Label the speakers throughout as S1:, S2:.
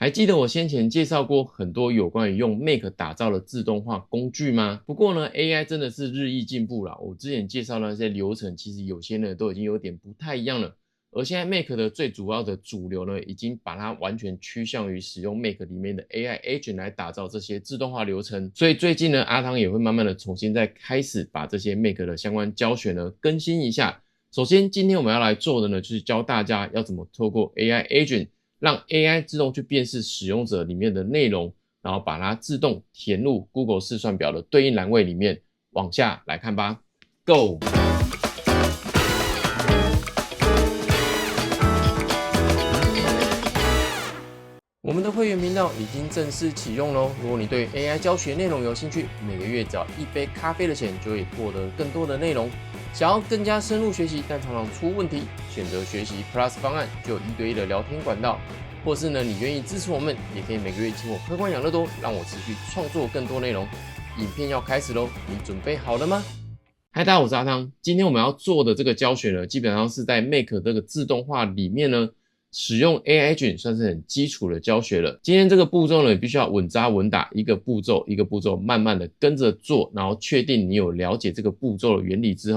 S1: 还记得我先前介绍过很多有关于用 Make 打造的自动化工具吗？不过呢 ，AI 真的是日益进步了。我之前介绍的那些流程，其实有些呢都已经有点不太一样了。而现在 Make 的最主要的主流呢，已经把它完全趋向于使用 Make 里面的 AI agent 来打造这些自动化流程。所以最近呢，阿汤也会慢慢的重新再开始把这些 Make 的相关教学呢更新一下。首先，今天我们要来做的呢，就是教大家要怎么透过 AI agent。让 AI 自动去辨识使用者里面的内容，然后把它自动填入 Google 试算表的对应栏位里面。往下来看吧 ，Go！我们的会员频道已经正式启用喽！如果你对 AI 教学内容有兴趣，每个月只要一杯咖啡的钱，就会获得更多的内容。想要更加深入学习，但常常出问题，选择学习 Plus 方案，就有1对1的聊天管道。或是呢，你愿意支持我们，也可以每个月请我客官养乐多，让我持续创作更多内容。影片要开始喽，你准备好了吗？嗨，大家好，我是阿汤。今天我们要做的这个教学呢，基本上是在 Make 这个自动化里面呢，使用 AI agent 算是很基础的教学了。今天这个步骤呢，你必须要稳扎稳打，一个步骤一个步骤慢慢的跟着做，然后确定你有了解这个步骤的原理之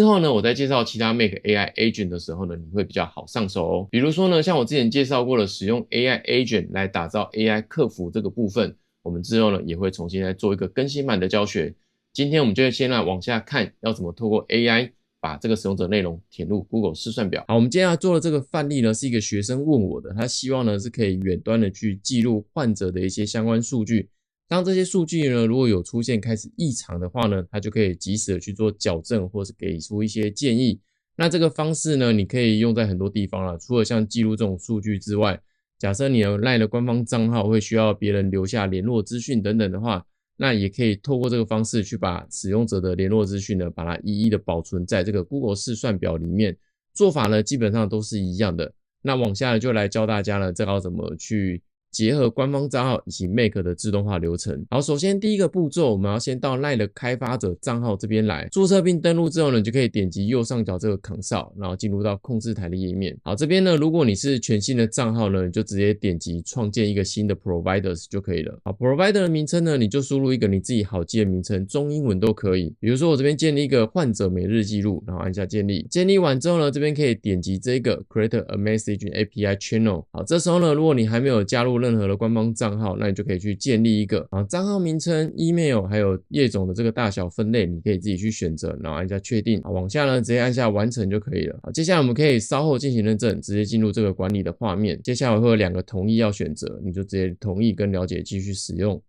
S1: 后呢，我在介绍其他 Make AI agent 的时候呢，你会比较好上手哦。比如说呢，像我之前介绍过的使用 AI agent 来打造 AI 客服这个部分，我们之后呢也会重新来做一个更新版的教学。今天我们就先来往下看，要怎么透过 AI 把这个使用者内容填入 Google 试算表。好，我们接下来做的这个范例呢，是一个学生问我的，他希望呢是可以远端的去记录患者的一些相关数据。当这些数据呢，如果有出现开始异常的话呢，它就可以及时的去做矫正，或是给出一些建议。那这个方式呢，你可以用在很多地方啦，除了像记录这种数据之外，假设你有 LINE 的官方账号会需要别人留下联络资讯等等的话，那也可以透过这个方式去把使用者的联络资讯呢，把它一一的保存在这个 Google 试算表里面。做法呢，基本上都是一样的。那往下呢，就来教大家呢，这要怎么去结合官方账号以及 Make 的自动化流程。好，首先第一个步骤，我们要先到 LINE 的开发者账号这边来注册并登录之后呢，你就可以点击右上角这个 Console， 然后进入到控制台的页面。好，这边呢，如果你是全新的账号呢，你就直接点击创建一个新的 Providers 就可以了。好 ，Provider 的名称呢，你就输入一个你自己好记的名称，中英文都可以。比如说我这边建立一个患者每日记录，然后按下建立。建立完之后呢，这边可以点击这个 Create a Message API Channel。好，这时候呢，如果你还没有加入任何的官方账号，那你就可以去建立一个啊，账号名称、email 还有页种的这个大小分类，你可以自己去选择，然后按下确定。好，往下呢直接按下完成就可以了。好，接下来我们可以稍后进行认证，直接进入这个管理的画面。接下来会有2个同意要选择，你就直接同意跟了解继续使用。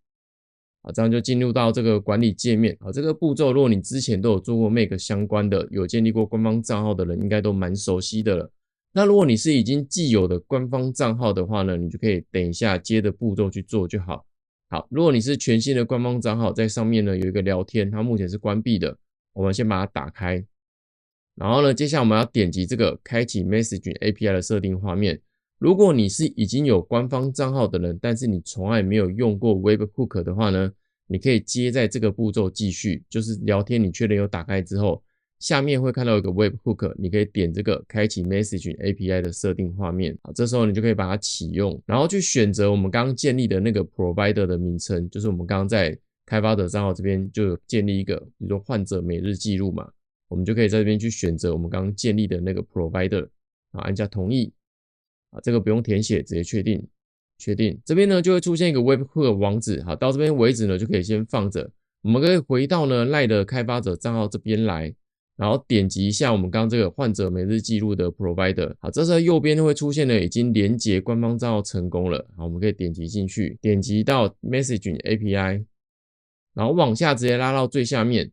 S1: 好，这样就进入到这个管理界面。好，这个步骤如果你之前都有做过 Make 相关的，有建立过官方账号的人，应该都蛮熟悉的了。那如果你是已经既有的官方账号的话呢，你就可以等一下接的步骤去做就好。好，如果你是全新的官方账号，在上面呢有一个聊天，它目前是关闭的，我们先把它打开。然后呢，接下来我们要点击这个开启 Messaging API 的设定画面。如果你是已经有官方账号的人，但是你从来没有用过 Webhook 的话呢，你可以接在这个步骤继续，就是聊天你确认有打开之后，下面会看到一个 Webhook， 你可以点这个开启 Messaging API 的设定画面。好，这时候你就可以把它启用，然后去选择我们刚刚建立的那个 Provider 的名称，就是我们刚刚在开发者账号这边就有建立一个，比如说患者每日记录嘛，我们就可以在这边去选择我们刚刚建立的那个 Provider， 按下同意。这个不用填写，直接确定。确定这边呢就会出现一个 Webhook 网址。好，到这边为止呢就可以先放着。我们可以回到呢 LINE 的开发者账号这边来。然后点击一下我们刚刚这个患者每日记录的 Provider。好，这时候右边会出现了已经连结官方账号成功了。好，我们可以点击进去，点击到 Messaging API， 然后往下直接拉到最下面，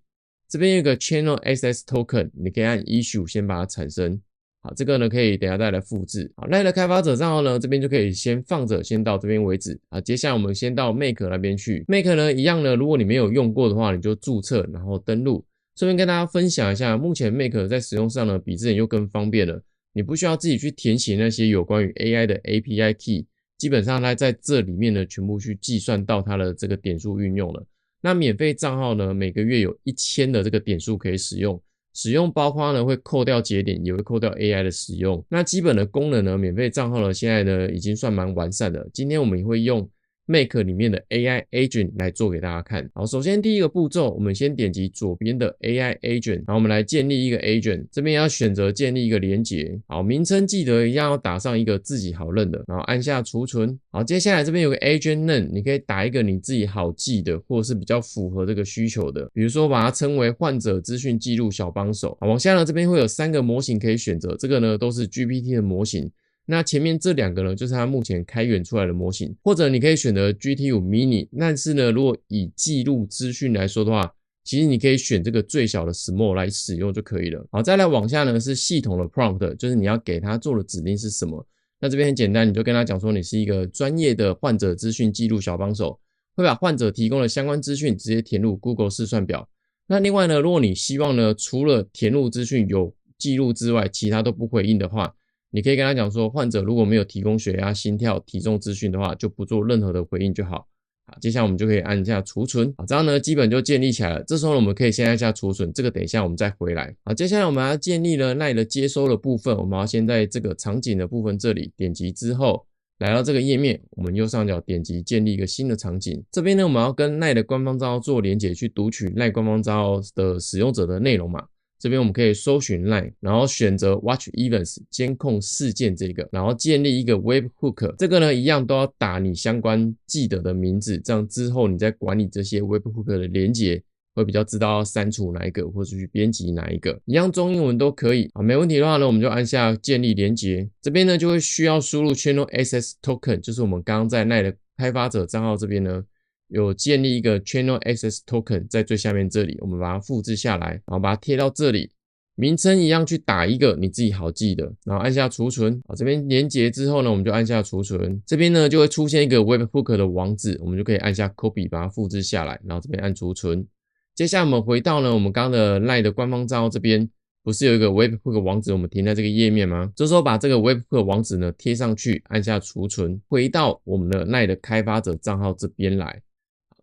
S1: 这边有一个 Channel Access Token， 你可以按 Issue 先把它产生。好，这个呢可以等一下再来复制。好，LINE的开发者账号呢，这边就可以先放着，先到这边为止。好，接下来我们先到 Make 那边去。Make 呢一样呢，如果你没有用过的话，你就注册，然后登录。顺便跟大家分享一下，目前 Make 在使用上呢，比之前又更方便了。你不需要自己去填写那些有关于 AI 的 API key， 基本上它在这里面呢，全部去计算到它的这个点数运用了。那免费账号呢，每个月有1000的这个点数可以使用。使用包括呢会扣掉节点，也会扣掉 AI 的使用。那基本的功能呢，免费账号呢现在呢已经算蛮完善的。今天我们也会用 Make 里面的 AI Agent 来做给大家看。好，首先第一个步骤，我们先点击左边的 AI Agent， 然后我们来建立一个 Agent， 这边要选择建立一个连结。好，名称记得一样要打上一个自己好认的，然后按下储存。好，接下来这边有个 Agent Name， 你可以打一个你自己好记的，或是比较符合这个需求的，比如说把它称为患者资讯记录小帮手。好，往下呢这边会有3个模型可以选择，这个呢都是 GPT 的模型。那前面这2个呢，就是它目前开源出来的模型，或者你可以选择 GT5 Mini， 但是呢，如果以记录资讯来说的话，其实你可以选这个最小的 Small 来使用就可以了。好，再来往下呢是系统的 Prompt， 就是你要给它做的指令是什么。那这边很简单，你就跟他讲说你是一个专业的患者资讯记录小帮手，会把患者提供的相关资讯直接填入 Google 试算表。那另外呢，如果你希望呢，除了填入资讯有记录之外，其他都不回应的话，你可以跟他讲说，患者如果没有提供血压、心跳、体重资讯的话，就不做任何的回应就好。好，接下来我们就可以按一下储存。好，这样呢基本就建立起来了。这时候我们可以先按一下储存，这个等一下我们再回来。好，接下来我们要建立了NINE的接收的部分，我们要先在这个场景的部分这里点击之后，来到这个页面，我们右上角点击建立一个新的场景。这边呢我们要跟NINE的官方账号做连结，去读取NINE官方账号的使用者的内容嘛。这边我们可以搜寻 LINE， 然后选择 Watch Events 监控事件这个，然后建立一个 Webhook， 这个呢一样都要打你相关记得的名字，这样之后你在管理这些 Webhook 的连结会比较知道要删除哪一个或者去编辑哪一个，一样中英文都可以。好，没问题的话呢，我们就按下建立连结，这边呢就会需要输入 Channel Access Token， 就是我们刚刚在 NINE 的开发者账号这边呢有建立一个 Channel Access Token， 在最下面这里，我们把它复制下来，然后把它贴到这里，名称一样去打一个你自己好记的，然后按下储存。好，这边连结之后呢，我们就按下储存，这边呢就会出现一个 Webhook 的网址，我们就可以按下 Copy 把它复制下来，然后这边按储存。接下来我们回到呢我们刚刚的 LINE 的官方账号这边，不是有一个 Webhook 网址我们停在这个页面吗？这时候把这个 Webhook 网址呢贴上去，按下储存，回到我们的 LINE 的开发者账号这边来。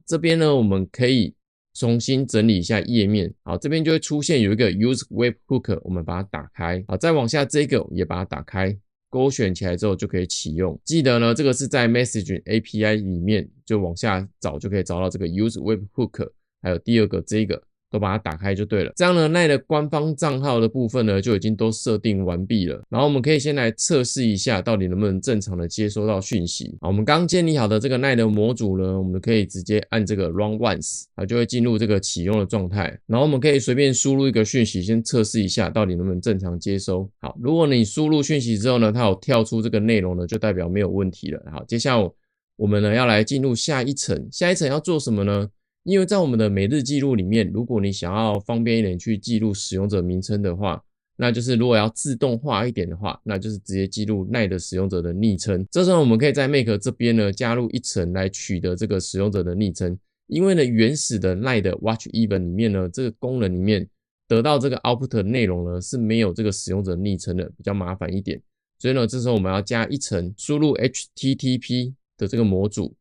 S1: 这边呢我们可以重新整理一下页面。好，这边就会出现有一个 Use Webhook， 我们把它打开。好，再往下这个也把它打开，勾选起来之后就可以启用。记得呢这个是在 Messaging API 里面，就往下找就可以找到这个 Use Webhook， 还有第2个这个都把它打开就对了。这样呢 LINE 的官方账号的部分呢就已经都设定完毕了。然后我们可以先来测试一下到底能不能正常的接收到讯息。好，我们刚建立好的这个 LINE 的模组呢，我们可以直接按这个 Run Once， 它就会进入这个启用的状态。然后我们可以随便输入一个讯息，先测试一下到底能不能正常接收。好，如果你输入讯息之后呢，它有跳出这个内容呢，就代表没有问题了。好，接下来我们呢要来进入下一层。下一层要做什么呢？因为在我们的每日记录里面，如果你想要方便一点去记录使用者名称的话，那就是如果要自动化一点的话，那就是直接记录 LINE 的使用者的昵称。这时候我们可以在 Make 这边呢加入一层来取得这个使用者的昵称。因为呢原始的 LINE 的 Watch Event 里面呢，这个功能里面得到这个 Output 的内容呢是没有这个使用者昵称的，比较麻烦一点。所以呢这时候我们要加一层，输入 HTTP 的这个模组。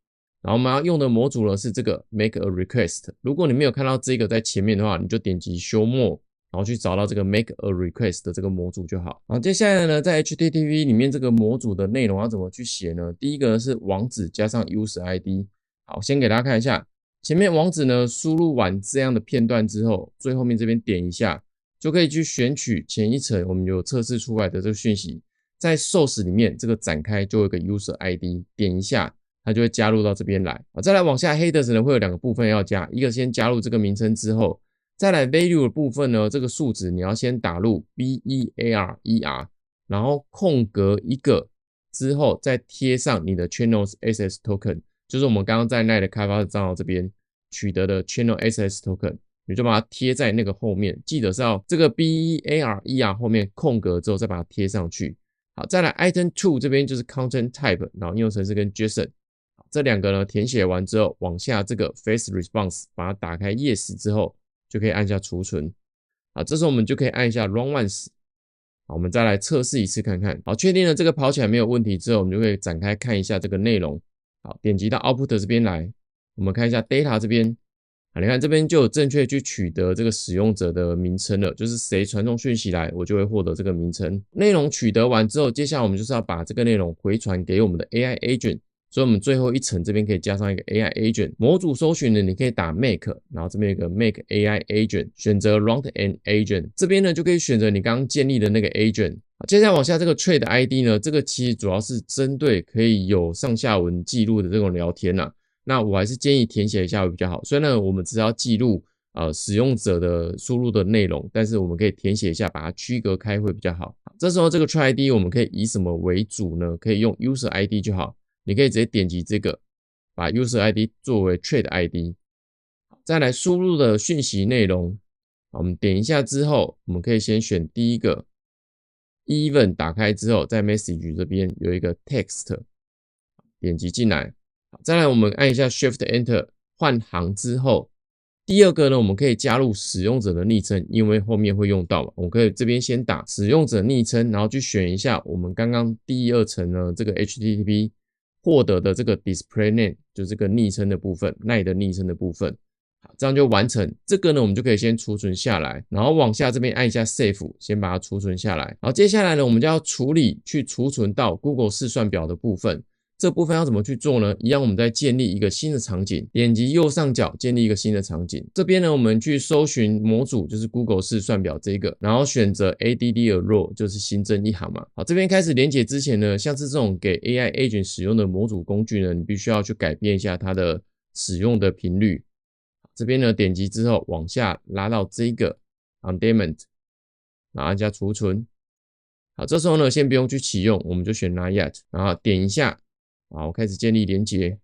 S1: 然后我们要用的模组呢是这个 Make a Request。如果你没有看到这个在前面的话，你就点击 Show More， 然后去找到这个 Make a Request 的这个模组就好。好，接下来呢，在 HTTP 里面这个模组的内容要怎么去写呢？第一个呢是网址加上 User ID。好，先给大家看一下，前面网址呢输入完这样的片段之后，最后面这边点一下，就可以去选取前一层我们有测试出来的这个讯息，在 Source 里面这个展开就有一个 User ID， 点一下。它就会加入到这边来。再来往下 Headers 呢会有2个部分要加，一个先加入这个名称之后，再来 Value 的部分呢，这个数值你要先打入 BEARER， 然后空格一个之后再贴上你的 Channel Access Token， 就是我们刚刚在 LINE 的开发者账号这边取得的 Channel Access Token， 你就把它贴在那个后面，记得是要这个 BEARER 后面空格之后再把它贴上去。好，再来 Item 2这边就是 Content Type， 然后应用程式跟 JSON。这2个呢填写完之后，往下这个 Face Response 把它打开 Yes 之后，就可以按下储存。好，这时候我们就可以按一下 Run Once。好，我们再来测试一次看看。好，确定了这个跑起来没有问题之后，我们就可以展开看一下这个内容。好，点击到 Output 这边来，我们看一下 Data 这边。你看这边就有正确去取得这个使用者的名称了，就是谁传送讯息来，我就会获得这个名称。内容取得完之后，接下来我们就是要把这个内容回传给我们的 AI agent。所以我们最后一层这边可以加上一个 AI agent 模组搜寻呢，你可以打 make， 然后这边有个 make AI agent， 选择 run an agent， 这边呢就可以选择你刚刚建立的那个 agent。接下来往下这个 trade ID 呢，这个其实主要是针对可以有上下文记录的这种聊天啊。那我还是建议填写一下会比较好。虽然呢我们只要记录使用者的输入的内容，但是我们可以填写一下，把它区隔开会比较好。这时候这个 trade ID 我们可以以什么为主呢？可以用 user ID 就好。你可以直接点击这个，把 user ID 作为 trade ID。再来输入的讯息内容，我们点一下之后，我们可以先选第一个 event， 打开之后，在 message 这边有一个 text， 点击进来。再来我们按一下 shift enter 换行之后，第二个呢，我们可以加入使用者的昵称，因为后面会用到嘛。我们可以这边先打使用者昵称，然后去选一下我们刚刚第二层呢这个 HTTP 获得的这个 display name， 就是这个昵称的部分，那你的昵称的部分。好，这样就完成。这个呢，我们就可以先储存下来，然后往下这边按一下 save， 先把它储存下来。好，接下来呢，我们就要处理去储存到 Google 试算表的部分。这部分要怎么去做呢？一样，我们再建立一个新的场景，点击右上角建立一个新的场景。这边呢，我们去搜寻模组，就是 Google 试算表这个，然后选择 add a row， 就是新增一行嘛。好，这边开始连结之前呢，像是这种给 AI agent 使用的模组工具呢，你必须要去改变一下它的使用的频率。这边呢，点击之后往下拉到这个 on demand， 然后按下储存。好，这时候呢，先不用去启用，我们就选 not yet， 然后点一下。好，我开始建立连结。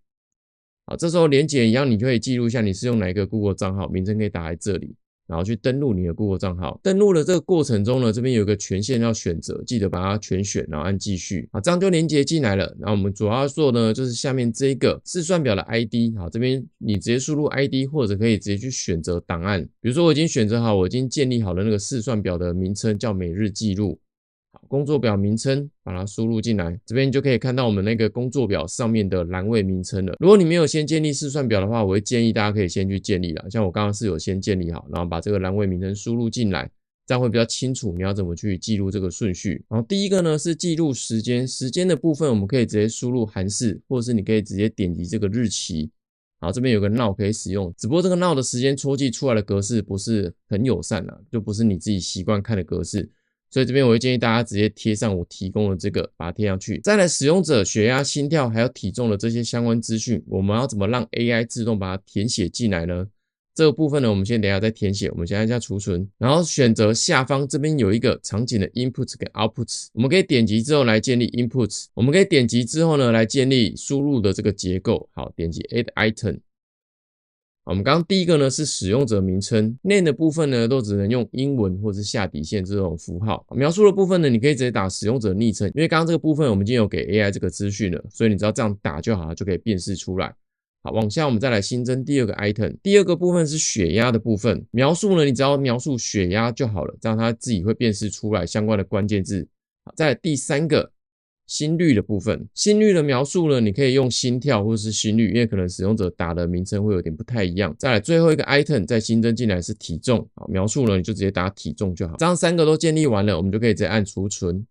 S1: 好，这时候连结一样，你就可以记录一下你是用哪一个 Google 账号，名称可以打在这里，然后去登录你的 Google 账号。登录的这个过程中呢，这边有一个权限要选择，记得把它全选，然后按继续。好，这样就连结进来了。然后我们主要做呢，就是下面这个试算表的 ID。好，这边你直接输入 ID， 或者可以直接去选择档案。比如说我已经选择好，我已经建立好了那个试算表的名称叫每日记录。好，工作表名称把它输入进来，这边就可以看到我们那个工作表上面的栏位名称了。如果你没有先建立试算表的话，我会建议大家可以先去建立啦。像我刚刚是有先建立好，然后把这个栏位名称输入进来，这样会比较清楚你要怎么去记录这个顺序。然后第一个呢是记录时间，时间的部分我们可以直接输入韩式，或者是你可以直接点击这个日期。好，这边有个 now 可以使用，只不过这个 now 的时间戳记出来的格式不是很友善啦，就不是你自己习惯看的格式。所以这边我会建议大家直接贴上我提供的这个，把它贴上去。再来，使用者血压、心跳还有体重的这些相关资讯，我们要怎么让 AI 自动把它填写进来呢？这个部分呢，我们先等一下再填写。我们先按下储存，然后选择下方这边有一个场景的 inputs 跟 outputs， 我们可以点击之后来建立 inputs， 我们可以点击之后呢来建立输入的这个结构。好，点击 add item。我们刚刚第一个呢是使用者名称 ，name 的部分呢都只能用英文或是下底线这种符号。描述的部分呢，你可以直接打使用者昵称，因为刚刚这个部分我们已经有给 AI 这个资讯了，所以你只要这样打就好了，就可以辨识出来。好，往下我们再来新增第二个 item， 第二个部分是血压的部分，描述呢你只要描述血压就好了，这样它自己会辨识出来相关的关键字。好，再来第三个。心率的部分，心率的描述呢，你可以用心跳或是心率，因为可能使用者打的名称会有点不太一样。再来最后一个 item 再新增进来是体重，好，描述呢你就直接打体重就好。这样三个都建立完了，我们就可以直接按储存，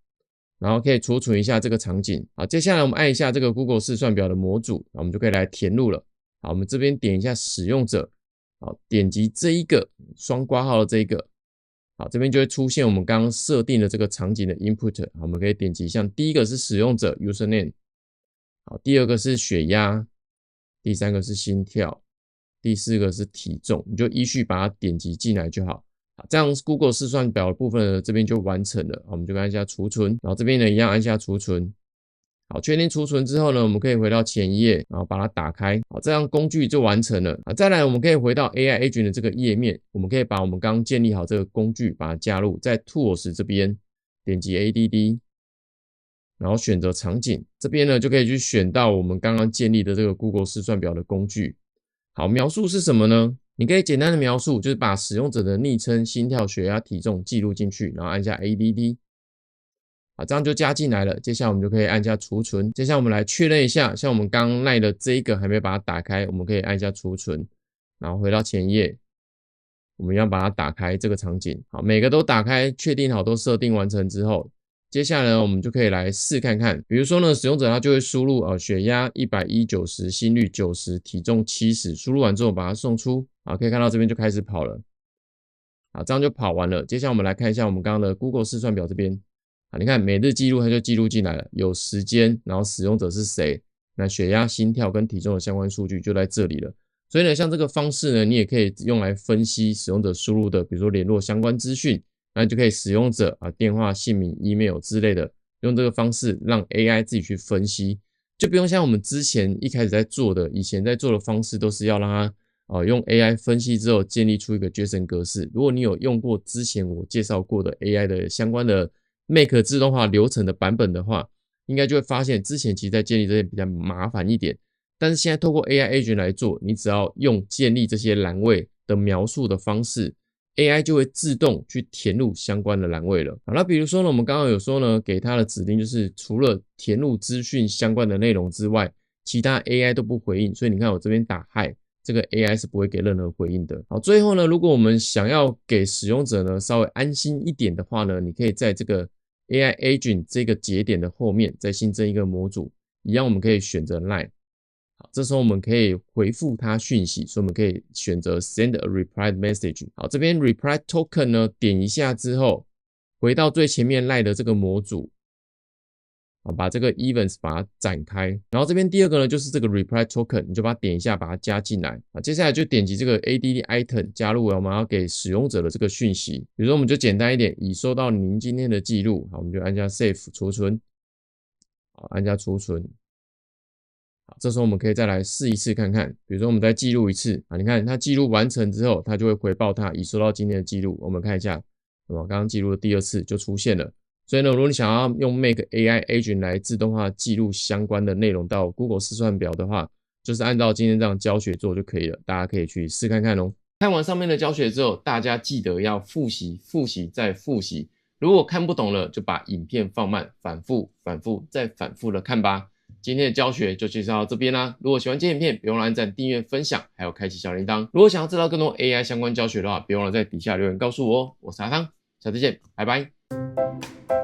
S1: 然后可以储存一下这个场景。好，接下来我们按一下这个 Google 试算表的模组，我们就可以来填入了。好，我们这边点一下使用者，好，点击这一个双括号的这一个。好，这边就会出现我们刚刚设定的这个场景的 input， 好，我们可以点击像第一个是使用者 username， 好，第二个是血压，第三个是心跳，第四个是体重，你就依序把它点击进来就好。好，这样 Google 试算表的部分呢，这边就完成了，好，我们就按一下储存，然后这边呢一样按下储存。好，确定储存之后呢，我们可以回到前一页，然后把它打开。好，这样工具就完成了。再来，我们可以回到 AI Agent 的这个页面，我们可以把我们刚刚建立好这个工具，把它加入，在 Tools 这边点击 ADD， 然后选择场景，这边呢就可以去选到我们刚刚建立的这个 Google 试算表的工具。好，描述是什么呢？你可以简单的描述，就是把使用者的昵称、心跳、血压、体重记录进去，然后按下 ADD。好，这样就加进来了。接下来我们就可以按下储存。接下来我们来确认一下，像我们刚刚赖的这一个还没把它打开，我们可以按下储存，然后回到前一页，我们要把它打开这个场景。好，每个都打开，确定好都设定完成之后，接下来呢，我们就可以来试看看。比如说呢，使用者他就会输入血压110/90，心率90，体重70，输入完之后把它送出。好，可以看到这边就开始跑了。好，这样就跑完了。接下来我们来看一下我们刚刚的 Google 试算表这边。好，你看每日记录它就记录进来了，有时间，然后使用者是谁，那血压、心跳跟体重的相关数据就在这里了。所以呢，像这个方式呢，你也可以用来分析使用者输入的，比如说联络相关资讯，那就可以使用者电话、姓名、email 之类的，用这个方式让 AI 自己去分析，就不用像我们之前一开始在做的，以前在做的方式都是要让它用 AI 分析之后建立出一个 JSON 格式。如果你有用过之前我介绍过的 AI 的相关的 Make 自动化流程的版本的话，应该就会发现之前其实在建立这些比较麻烦一点。但是现在透过 AI Agent 来做，你只要用建立这些栏位的描述的方式 ，AI 就会自动去填入相关的栏位了。好，那比如说呢，我们刚刚有说呢，给它的指令就是除了填入资讯相关的内容之外，其他 AI 都不回应。所以你看我这边打 Hi， 这个 AI 是不会给任何回应的。好，最后呢，如果我们想要给使用者呢稍微安心一点的话呢，你可以在这个 AI Agent 这个节点的后面再新增一个模组，一样我们可以选择 Line。好，这时候我们可以回复它讯息，所以我们可以选择 Send a reply message。好，这边 reply token 呢，点一下之后，回到最前面 Line 的这个模组，把这个 events 把它展开。然后这边第二个呢，就是这个 reply token， 你就把它点一下，把它加进来。接下来就点击这个 add item 加入我们要给使用者的这个讯息。比如说我们就简单一点，已收到您今天的记录。好，我们就按下 save 储存。好，按下储存。这时候我们可以再来试一次看看，比如说我们再记录一次你看它记录完成之后，它就会回报它已收到今天的记录。我们看一下，刚刚记录的第二次就出现了。所以呢，如果你想要用 Make AI Agent 来自动化记录相关的内容到 Google 试算表的话，就是按照今天这样教学做就可以了。大家可以去试看看哦。看完上面的教学之后，大家记得要复习、复习再复习。如果看不懂了，就把影片放慢，反复再反复的看吧。今天的教学就介绍到这边啦。如果喜欢这影片，别忘了按赞、订阅、分享，还有开启小铃铛。如果想要知道更多 AI 相关教学的话，别忘了在底下留言告诉我哦。我是阿汤，下次见，拜拜。